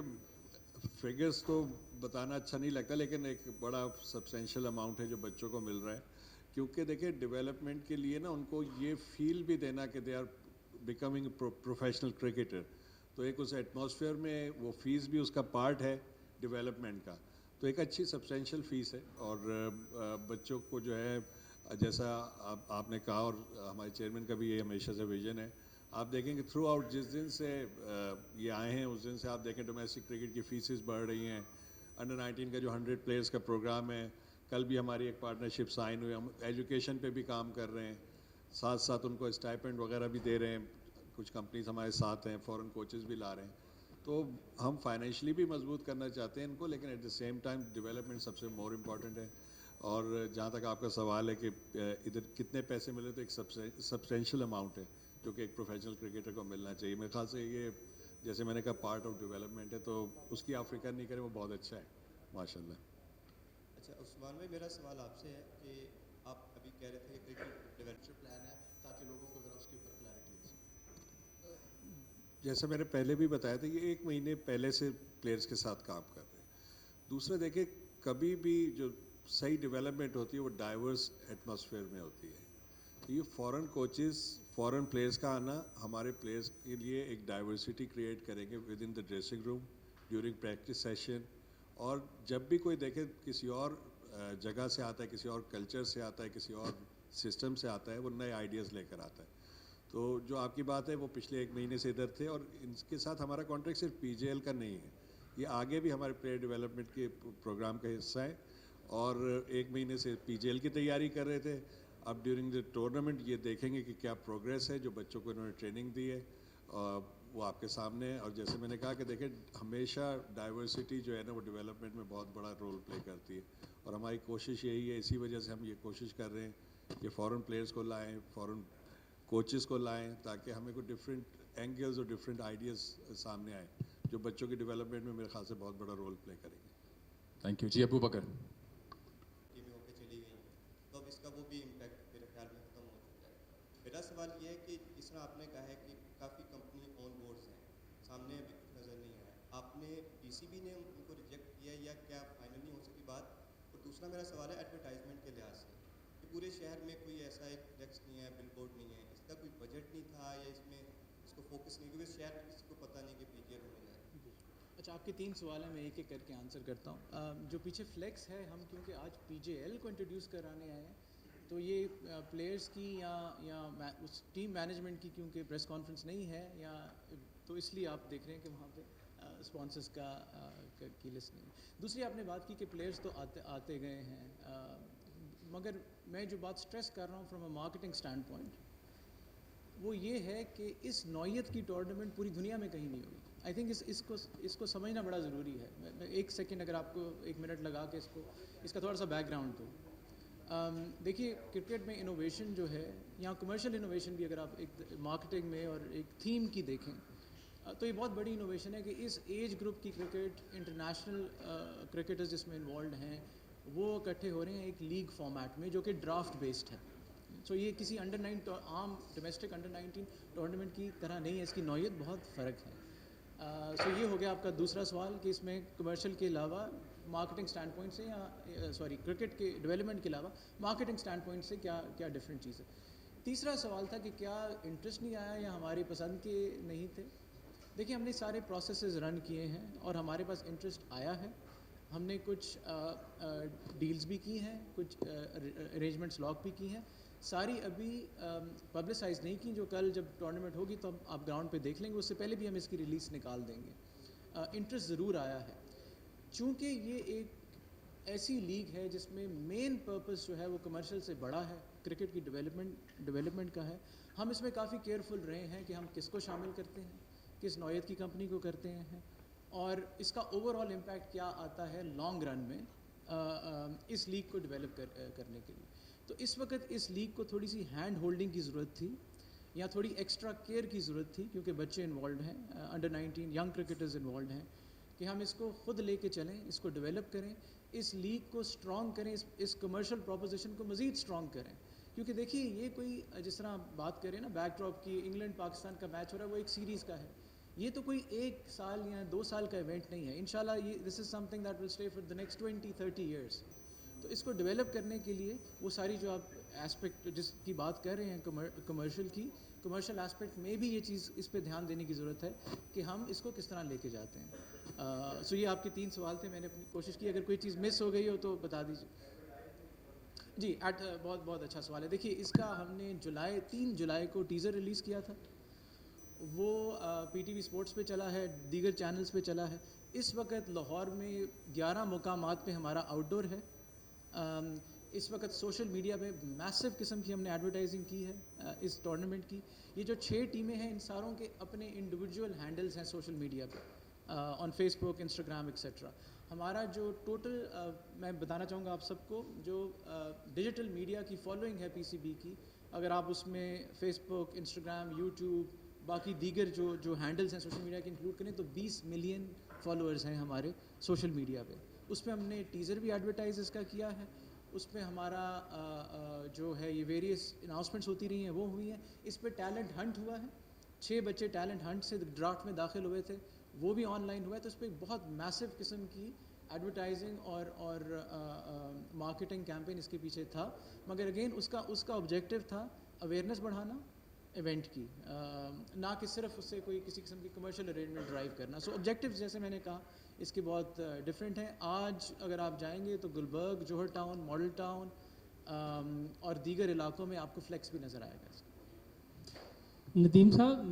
देखिए फिगर्स तो बताना अच्छा नहीं लगता, लेकिन एक बड़ा सब्सटेंशियल अमाउंट है जो बच्चों को मिल रहा है, क्योंकि देखिए डेवलपमेंट के लिए ना उनको ये फील भी देना कि they are becoming professional cricketer, तो एक उस एटमॉस्फेयर में वो फीस भी उसका पार्ट है डेवलपमेंट का, तो एक अच्छी सब्सटेंशियल फीस है। और बच्चों को जो है जैसा आपने कहा, और हमारे चेयरमैन का भी ये हमेशा से विजन है, आप देखेंगे थ्रू आउट जिस दिन से ये आए हैं उस दिन से आप देखें डोमेस्टिक क्रिकेट की फीसेस बढ़ रही हैं। अंडर 19 का जो 100 प्लेयर्स का प्रोग्राम है, कल भी हमारी एक पार्टनरशिप साइन हुई, हम एजुकेशन पे भी काम कर रहे हैं, साथ साथ उनको स्टाइपेंड वगैरह भी दे रहे हैं, कुछ कंपनीज हमारे साथ हैं, फॉरेन कोचेस भी ला रहे हैं, तो हम फाइनेंशियली भी मजबूत करना चाहते हैं इनको, लेकिन at the same time development सबसे मोर इम्पॉर्टेंट है। और जहाँ तक आपका सवाल है कि इधर कितने पैसे मिले, तो एक सब्सटेंशियल अमाउंट है जो कि एक प्रोफेशनल क्रिकेटर को मिलना चाहिए। मेरे ख्याल से ये जैसे मैंने कहा पार्ट ऑफ डेवलपमेंट है, तो उसकी आप फिक्र नहीं करें, वो बहुत अच्छा है माशाल्लाह। अच्छा उस्मान भाई, मेरा सवाल आपसे है कि आप अभी कह रहे थे कि क्रिकेट डेवलपमेंट प्लान है ताकि लोगों को ज़रा उसके ऊपर क्लैरिटी हो सके। जैसे मैंने पहले भी बताया था, ये 1 महीने पहले से प्लेयर्स के साथ काम कर रहे हैं। दूसरा देखिए, कभी भी जो सही डेवलपमेंट होती है वो डाइवर्स एटमॉस्फेयर में होती है। तो ये फॉरेन कोचेस, फॉरेन प्लेयर्स का आना हमारे प्लेयर्स के लिए एक डाइवर्सिटी क्रिएट करेंगे with in the dressing room, during practice session, और जब भी कोई देखे किसी और जगह से आता है, किसी और कल्चर से आता है, किसी और सिस्टम से आता है, वो नए आइडियाज़ लेकर आता है। तो जो आपकी बात है वो पिछले 1 महीने से इधर थे, और इनके साथ हमारा कॉन्ट्रैक्ट सिर्फ पीजेएल का नहीं है, ये आगे भी हमारे प्लेयर डेवलपमेंट के प्रोग्राम का हिस्सा है। और 1 महीने से पीजेएल की तैयारी कर रहे थे, अब ड्यूरिंग द टूर्नामेंट ये देखेंगे कि क्या प्रोग्रेस है, जो बच्चों को इन्होंने ट्रेनिंग दी है वो आपके सामने है। और जैसे मैंने कहा कि देखें, हमेशा डाइवर्सिटी जो है ना वो डेवलपमेंट में बहुत बड़ा रोल प्ले करती है, और हमारी कोशिश यही है, इसी वजह से हम ये कोशिश कर रहे हैं कि फ़ॉरेन प्लेयर्स को लाएं, फ़ॉरेन कोचेस को लाएं, ताकि हमें कोई डिफरेंट एंगल्स और डिफरेंट आइडियाज़ सामने आए जो बच्चों की डेवलपमेंट में मेरे ख्याल से बहुत बड़ा रोल प्ले करेंगे। थैंक यू जी। अबू बकर। टीमें होकर चली गई हैं, तो अब इसका वो भी इम्पैक्ट मेरे ख्याल में ख़त्म हो चुका है। मेरा सवाल ये है कि जिस तरह आपने कहा है कि काफ़ी कंपनी ऑन बोर्ड्स हैं, सामने अभी कुछ नज़र नहीं आया, आपने पीसीबी ने उनको रिजेक्ट किया या क्या फाइनल नहीं हो सकी बात? और दूसरा मेरा सवाल है एडवर्टाइजमेंट के लिहाज से कि पूरे शहर में कोई ऐसा एक फ्लेक्स नहीं है, बिलबोर्ड नहीं है, इसका कोई बजट नहीं था या इसमें इसको फोकस नहीं, क्योंकि शहर में किसी को पता नहीं कि पीजीएल होने जा रहा है। अच्छा, आपके 3 सवाल हैं, मैं एक एक करके आंसर करता हूँ। जो पीछे फ्लेक्स है, हम क्योंकि आज पीजेएल को इंट्रोड्यूस कराने आए हैं, तो ये प्लेयर्स की या उस टीम मैनेजमेंट की क्योंकि प्रेस कॉन्फ्रेंस नहीं है, या तो इसलिए आप देख रहे हैं कि वहाँ पे स्पॉन्सर्स की लिस्ट नहीं। दूसरी आपने बात की कि प्लेयर्स तो आते गए हैं, मगर मैं जो बात स्ट्रेस कर रहा हूँ from a marketing stand point, वो ये है कि इस नौइयत की टूर्नामेंट पूरी दुनिया में कहीं नहीं हुई। आई थिंक इसको समझना बड़ा ज़रूरी है। मैं 1 सेकेंड अगर आपको 1 मिनट लगा के इसका थोड़ा सा बैकग्राउंड दूँ। देखिए, क्रिकेट में इनोवेशन जो है, यहाँ कमर्शियल इनोवेशन भी अगर आप एक मार्केटिंग में और एक थीम की देखें, तो ये बहुत बड़ी इनोवेशन है कि इस एज ग्रुप की क्रिकेट, इंटरनेशनल क्रिकेटर्स जिसमें इन्वॉल्व हैं, वो इकट्ठे हो रहे हैं एक लीग फॉर्मेट में जो कि ड्राफ्ट बेस्ड है। सो ये किसी अंडर 9 आम डोमेस्टिक अंडर 19 टूर्नामेंट की तरह नहीं है, इसकी नौइयत बहुत फ़र्क है। सो ये हो गया आपका दूसरा सवाल कि इसमें कमर्शियल के अलावा मार्केटिंग स्टैंड पॉइंट से क्रिकेट के डेवलपमेंट के अलावा मार्केटिंग स्टैंड पॉइंट से क्या डिफरेंट चीज़ है। तीसरा सवाल था कि क्या इंटरेस्ट नहीं आया या हमारी पसंद के नहीं थे। देखिए, हमने सारे प्रोसेसेस रन किए हैं और हमारे पास इंटरेस्ट आया है। हमने कुछ डील्स भी की हैं, कुछ अरेंजमेंट्स लॉक भी की हैं, सारी अभी पब्लिसाइज़ नहीं की, जो कल जब टूर्नामेंट होगी तो आप ग्राउंड पे देख लेंगे, उससे पहले भी हम इसकी रिलीज़ निकाल देंगे। इंटरेस्ट ज़रूर आया है, चूँकि ये एक ऐसी लीग है जिसमें मेन पर्पस जो है वो कमर्शियल से बड़ा है, क्रिकेट की डेवलपमेंट का है। हम इसमें काफ़ी केयरफुल रहे हैं कि हम किसको शामिल करते हैं, किस नौइयत की कंपनी को करते हैं, और इसका ओवरऑल इम्पैक्ट क्या आता है लॉन्ग रन में इस लीग को डेवलप करने के लिए। तो इस वक्त इस लीग को थोड़ी सी हैंड होल्डिंग की ज़रूरत थी, या थोड़ी एक्स्ट्रा केयर की ज़रूरत थी, क्योंकि बच्चे इन्वॉल्व हैं, अंडर 19 यंग क्रिकेटर्स इन्वॉल्व हैं, कि हम इसको ख़ुद लेके चलें, इसको डेवलप करें, इस लीग को स्ट्रॉन्ग करें, इस कमर्शियल प्रोपोजिशन को मज़ीद स्ट्रॉन्ग करें। क्योंकि देखिए, ये कोई जिस तरह आप बात करें ना बैकड्रॉप की, इंग्लैंड पाकिस्तान का मैच हो रहा है, वो एक सीरीज़ का है, یہ تو کوئی 1 سال یا 2 سال کا ایونٹ نہیں ہے. انشاءاللہ یہ this is something that will stay for the next 20-30 years. تو اس کو ڈیولپ کرنے کے لیے وہ ساری جو آپ اسپیکٹ جس کی بات کر رہے ہیں کمرشل اسپیکٹ میں بھی یہ چیز اس پہ دھیان دینے کی ضرورت ہے کہ ہم اس کو کس طرح لے کے جاتے ہیں. سو یہ آپ کے 3 سوال تھے, میں نے اپنی کوشش کی, اگر کوئی چیز مس ہو گئی ہو تو بتا دیجیے. جی بہت بہت اچھا سوال ہے. دیکھیے اس کا ہم نے 3 جولائی کو ٹیزر ریلیز کیا تھا, وہ پی ٹی وی اسپورٹس پہ چلا ہے, دیگر چینلز پہ چلا ہے. اس وقت لاہور میں 11 مقامات پہ ہمارا آؤٹ ڈور ہے. اس وقت سوشل میڈیا پہ میسو قسم کی ہم نے ایڈورٹائزنگ کی ہے اس ٹورنامنٹ کی. یہ جو 6 ٹیمیں ہیں ان ساروں کے اپنے انڈیویجول ہینڈلز ہیں سوشل میڈیا پہ, on Facebook, Instagram etcetera. ہمارا جو ٹوٹل میں بتانا چاہوں گا آپ سب کو, جو ڈیجیٹل میڈیا کی فالوئنگ ہے پی سی بی کی, اگر آپ اس میں فیس بک, انسٹاگرام, یوٹیوب, باقی دیگر جو ہینڈلز ہیں سوشل میڈیا کے انکلوڈ کریں تو 20 ملین فالوورز ہیں ہمارے سوشل میڈیا پہ. اس پہ ہم نے ٹیزر بھی ایڈورٹائز اس کا کیا ہے. اس پہ ہمارا جو ہے یہ ویریس اناؤنسمنٹس ہوتی رہی ہیں, وہ ہوئی ہیں. اس پہ ٹیلنٹ ہنٹ ہوا ہے, 6 بچے ٹیلنٹ ہنٹ سے ڈرافٹ میں داخل ہوئے تھے, وہ بھی آن لائن ہوا ہے. تو اس پہ ایک بہت میسو قسم کی ایڈورٹائزنگ اور مارکیٹنگ کیمپین اس کے پیچھے تھا. مگر اگین اس کا آبجیکٹیو تھا اویئرنیس بڑھانا ایونٹ کی, نہ کہ صرف اس سے کوئی کسی قسم کی کمرشل ارینجمنٹ ڈرائیو کرنا. سو آبجیکٹیو جیسے میں نے کہا اس کے بہت ڈفرینٹ ہیں. آج اگر آپ جائیں گے تو گلبرگ, جوہر ٹاؤن, ماڈل ٹاؤن اور دیگر علاقوں میں آپ کو فلیکس بھی نظر آئے گا. ندیم صاحب